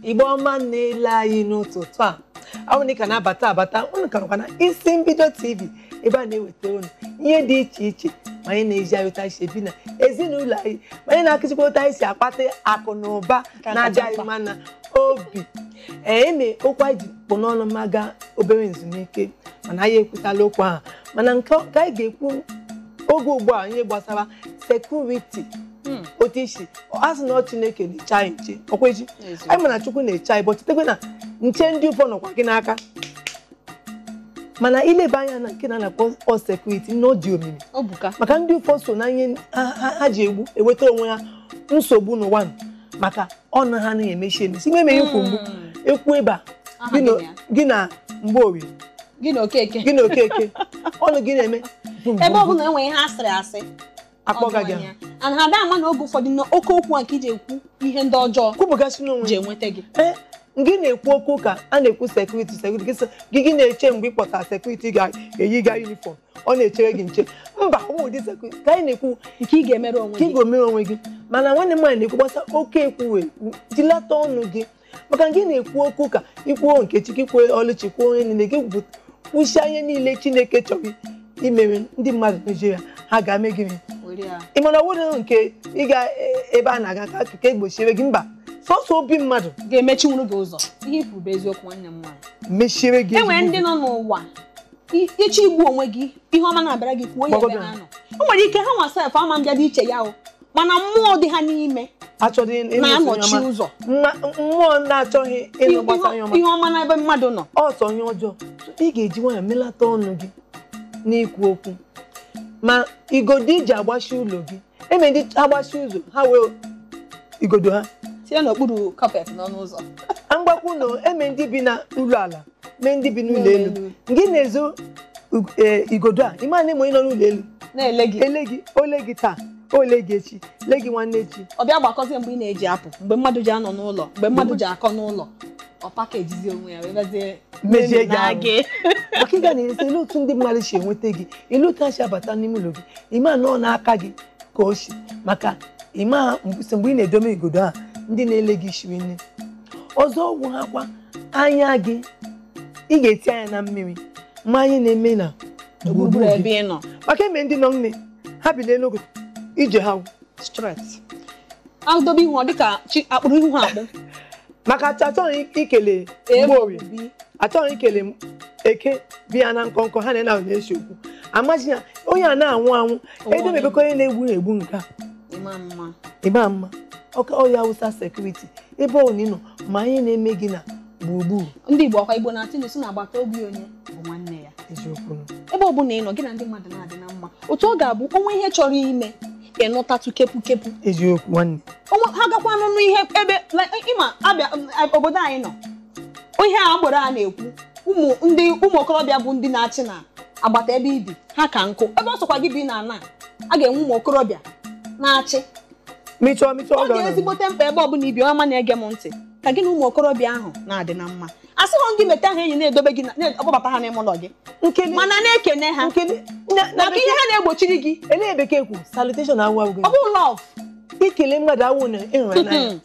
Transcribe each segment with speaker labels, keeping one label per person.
Speaker 1: Igbo ọma na-ele anyị n'ụtụtụ a. Awụ ni kana abata unu kanụkwa na isi mbido TV ebe a na-eweta unu ihe dị iche iche ma anyị na-eji ayụta isi ebi na ezinụlọ anyị ma anyị na-akụzikwa ụta isi akpata akụ na ụba na-aja anyị mma na obi. Eme okwu anyị ji kpụ n'ọnụ maga obere nzumike mana anyị ekwutala okwu ahụ mana nke anyị ga-ekwu oge ugbu a ihe gbasara sekuriti otu isi asị na Chineke na-eche anyị nche ọkweji anyị mana Chukwu na-eche anyị bọchitekwe na nche ndị ụfọ nọkwa gị n'aka mana ileba anya na nke na-akpọ sekuriti na ọ dị omimi maka ndị ụfọ so na ihe ha ji eweta onwe ha nsogbu n'ụwa maka ọnụ ha na-emechi emesi ime eme ikwu mgbu ekwu ebe a gị na Mgborie
Speaker 2: gị na Okeke
Speaker 1: ọnụ gị na-eme
Speaker 2: ebe ọ bụla enwe ihe asịrị asị
Speaker 1: akpọga gị
Speaker 2: and ha da ama na oge ụfọdụ na oke okwu a ka iji ekwu ihe ndị ọjọọ
Speaker 1: kwupụgasị n'onwe
Speaker 2: ji enweta gị
Speaker 1: gị na-ekwu okwu ka a na-ekwu sekuriti gị na-eche mgbe ị kpọtara sekuriti ga-eyi ga yunifọm ọ na-echere gị nche mba ọnwụ ụdị sekuriti ka anyị na-ekwu
Speaker 2: nke ị ga-emere onwe gị
Speaker 1: mana nwanne m nwaanyị na-ekwu gbasa oke ekwu jilata ọnụ gị maka gị na-ekwu okwu ka ikwuo Nkechi kwuo Oluchi kwuo onye niile gị kwụsịa ihe niile Chineke chọrọ imere ndị mmadụ Nigeria ha ga-eme gị ị mana ọwụrụ nke ịga ebe a na-aga ka akụkọ egbochiere gị mba sọsọ obi mmadụ
Speaker 2: ga-emechinwuru gị ụzọ ihe ikwu bụ eziokwu nwanne m nwaanyị
Speaker 1: mechiere gị
Speaker 2: enwere ndị nọ n'ụwa ịchọ igbu onwe gị ihe ọma na-abịara gị kwuo ya ebe ha nọ o nwere ike ha nwasef ama mbịa dị iche ya o mana mmụọ dị ha n'ime na-anọchi ụzọ
Speaker 1: mmụọ na-achọghị ịnụ gbasara
Speaker 2: ihe ọma n'ebe mmadụ nọ
Speaker 1: ọsọ ihe ọjọọ ị ga-eji nwayọ melata ọnụ gị n'ikwu okwu ma igodo iji agbachi ụlọ gị eme ndị agbachi ụzọ ha wee igodo ha
Speaker 2: tinye n'okpuru kapet n'ọnụ ụzọ
Speaker 1: mgbakwu na eme ndị bi na ụlọ ala mee ndị bi n'ụlọ elu gị na-ezo igodo a ịma na onye nọ n'ụlọ elu
Speaker 2: na-ele gị
Speaker 1: ole gị taa ole gị echi le gị nwanne echi
Speaker 2: ọ bịa gbakọzie mgbe ị na-eji apụ mgbe mmadụ ji anọ n'ụlọ mgbe mmadụ ji akọ n'ụlọ ọ pakejizi onwe ya wee bazie
Speaker 1: mejie gị maka ịga na-esi ilu otu ndị mmadụ si enweta gị ilu otu ha si abata n'ime ụlọ gị ịma nọ n'aka gị ka o si maka ịma mgbe ị na-edome igodo a ndị na-ele gị shiri nne ọzọ ọgwụ ha kwa anya gị ị ga-eti anya na mmiri ma anyị na-eme na
Speaker 2: gburugburu ebe ị nọ
Speaker 1: maka eme ndị nọ nne ha bilie n'oge ije ha
Speaker 2: stret adobe ihu ọ dịka akpụrụ ihu ha akpụ
Speaker 1: maka achọghị ikele Mgborie achọghị ikele Eke bịa na nkọnkọ ha na-esi okwu amaghị ya onye a na-anwụ anwụ edemebekọ onye na-egbu nke a ịma mma ọya Hausa sekuriti ebe ọ nọ ma anyị na-eme gị na gburugburu
Speaker 2: ndị Igbo ọkwa Igbo na-atụ n'isi na-agbata obi onye bụ nwanne ya
Speaker 1: eziokwu
Speaker 2: ebe ọ bụla ị nọ gị na ndị mmadụ na-adị na mma otu ọ ga-abụ onwe ihe chọrọ ime ịnụtatụ kepu
Speaker 1: eziokwu nwanne
Speaker 2: ha gakwa n'ọnụ ihe ebe ịma abịa obodo anyị nọ ihe a gboro a na-ekwu ụmụ okorobịa bụ ndị na-achị na agbata ebe ibi ha ka nkụ ebe ọ sọkwa gị bi na ana a ga-enwe ụmụ okorobịa na-achị ọ dị ezigbote mkpa ebe ọbụla ibi ọma na-ege m ntị ka gị na ụmụ okorobịa ahụ na-adị na mma asịghị gị meta ha enyi na-edobe gị na-akpọbata ha n'ime ụlọ gị mana na-ekene ha maka ihe ha na-egbochiri gị
Speaker 1: ele bekee kwu salutation awụ
Speaker 2: ọ bụ love
Speaker 1: ikele mmadụ awụ na ịhụnanya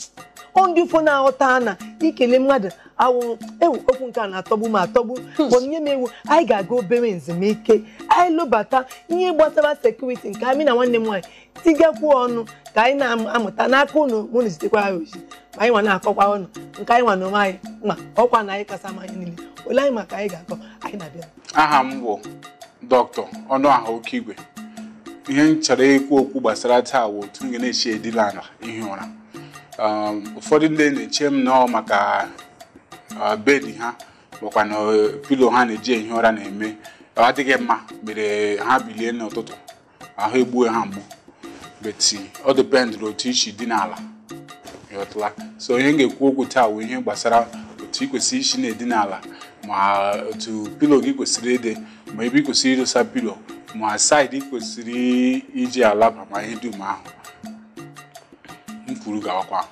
Speaker 1: ọ ndị ụfọ na-aghọta na ikele mmadụ awụ ewu okwu nke a na-atọgbu ma atọgbu bụ nye m ewu anyị ga-aga obere nzumike anyị lụbata ihe gbasara sekuriti nke anyị na nwanne m nwaanyị tigakwu ọnụ ka anyị na-amụta n'aka ụnụ mụ na zitekwara ozi ma anyị nwa na-akọkwa ọnụ nke anyị nwa na onwe anyị ma ọkwa na anyị kasa ma anyị niile ole anyị maka anyị ga-akọ anyị na-abịa
Speaker 3: aha m bụ Dr. Ọnụaha Okigwe ihe m chọrọ ikwu okwu gbasara taa bụ otu m ga na-echi edila ala ihi ụra ụfọdụ ndị na-eche m nọọ maka bedi ha bụkwa na pilo ha na-eji ehi ụra na-eme ọ adịghị mma mere ha bilie n'ụtụtụ ahụ egbuo ha mgbu beti ọ dịpendụrụ otu isi dị n'ala yọtụla so onye ga-ekwu okwu taa bụ ihe gbasara otu ị kwesịrị isi na-edina ala ma otu pilo gị kwesịrị ịdị ma ebe ị kwesịrị idosa pilo ma saịdị ị kwesịrị iji alaba ma ihe dum ahụ m kwuru gawakwa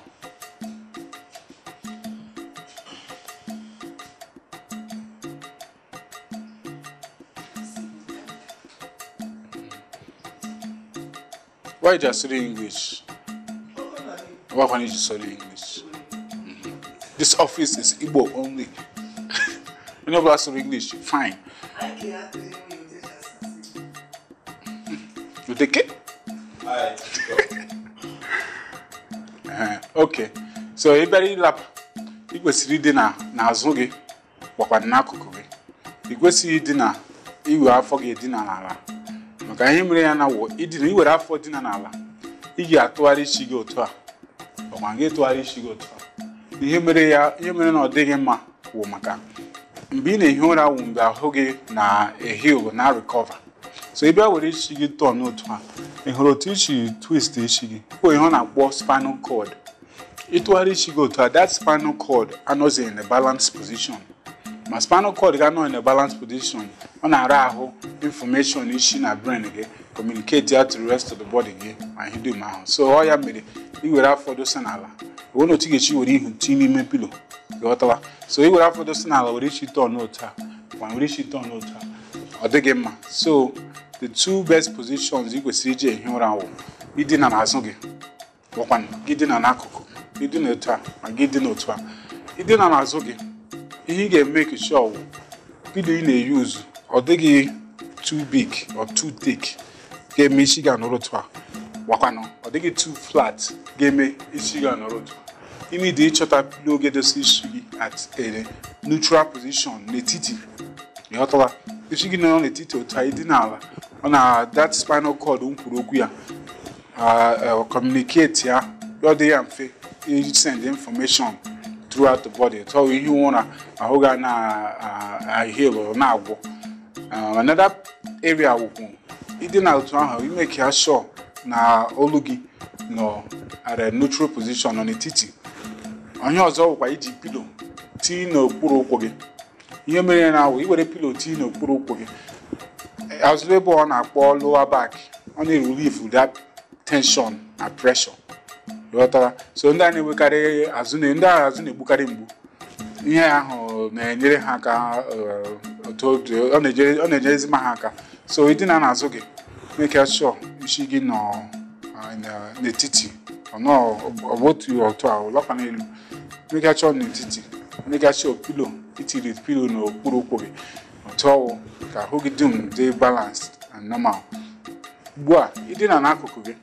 Speaker 3: Why just study English? Why can't you just study English? This office is Igbo only. You know about English? Fine. You take it? Okay. So everybody lap. You go see dinner na azugi. Wakwa n'akụkụ gị. You go see dinner. Iwe afọ gị dinner n'ala. Maka ihe mere ya na wo idina iwere afọ dinner n'ala. Ị ga-atụgharị isi gị otu a. Ọkwa gị tụgharị isi gị otu a. Ihe mere na ọ dịghị mma wụ maka mgbe ị na-ehi ụra wụ mgbe ahụ gị na-ehil na recover. So ebe a were isi gị tọọ n'otu a, ị hụrụ otu isi twist isi gị, ọ ihe ọ na-akpọ spinal cord. Ịtụgharị isi gị otu a, that spinal cord anọghị in a balanced position. Ma spinal cord ga-anọ in a balanced position, ọ na-ara ahụ information isi na brain gị, communicate ya to the rest of the body gị ma ihe dum ahụ. So ọ ya mere i were afọ dosa n'ala. Ọ otu ga-echi were ihu tinye n'ime pilo. Ghọtala. So i were afọ dosa n'ala were isi tọọ n'otu a, ma were isi tọọ n'otu a. Ọ dịghị mma. So the two best positions ị kwesịrị iji ehi ụra wụ idina n'azụ gị, ọkwanụ gị dina n'akụkụ, idina otu a ma gị dina otu a. Idina n'azụ gị, ihe ị ga-eme sure wụ pillow ị na-use ọ dịghị too big or too thick ga-eme isi ga nọrọ otu a. Wakwanụ ọ dịghị too flat ga-eme isi ga nọrọ otu a. Ị need ịchọta pillow ga-edosa isi gị at a neutral position n'etiti. Ịghọtala. Isi gị nọ n'etiti otu a ịdị n'ala, ọ na that spinal cord kwuru okwu ya communicate ya, ọ dị ya mfe send information throughout the body. So ihe ụra ahụ ga na-heal or na-agwọ. Another area wụkwu ịdị na otu ahụ make ya sure na olu gị nọ at a neutral position nọ n'etiti. Onye ọzọ wụkwa iji pillow tinye n'okpuru ụkwụ gị. Ihe mere na awụ iwere pillow tinye n'okpuru ụkwụ gị. Azụ ebe ọ na-akpọ lower back, ọ na-relieve that tension and pressure. Ghọtara. So ndị a na-enwekarị azụ na-egbukarị mgbu, ihe ahụ na-enyere ha aka, ọ na-enyerezi ha aka. So ịdina n'azụ gị, make sure isi gị nọ n'etiti, ọ bụ otu otu ahụ lọkwa n'elu, make sure n'etiti, make sure pillow itiri pillow n'okpuru ụkwụ gị otu ọwụ ka ahụ gị dum dị balanced and normal. Ugbu a ịdina n'akụkụ gị,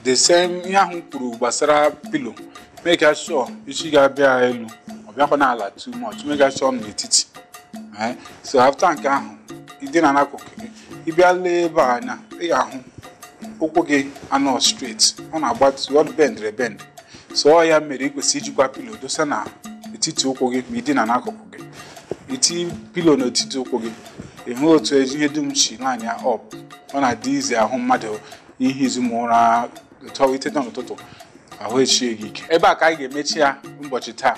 Speaker 3: the same ihe ahụ kwuru gbasara pillow, make sure isi ga-abịa elu, ọ bịakwa n'ala too much, make sure n'etiti. So after nke ahụ ịdina n'akụkụ gị, ịbịa lee ebe anya, ị ga-ahụ ụkwụ gị anọ straight, ọ na-agbatu, ọ bend. So ọ ya mere ị kwesịrị ijikwa pillow dosa na etiti ụkwụ gị ma ịdina n'akụkụ gị. Iti pillow n'etiti ụkwụ gị, ịhụ otu ihe dum si line ya up, ọ na-adị izi ahụ mmadụ ihe izu ma ụra tọọ iteta n'ụtụtụ ahụ echie gị ike. Ebe a ka anyị ga-emechi ya ụbọchị taa.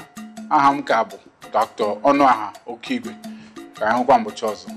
Speaker 3: Aha m ka bụ Dr. Ọnụaha Okigwe. Ka anyị hụkwa ụbọchị ọzọ.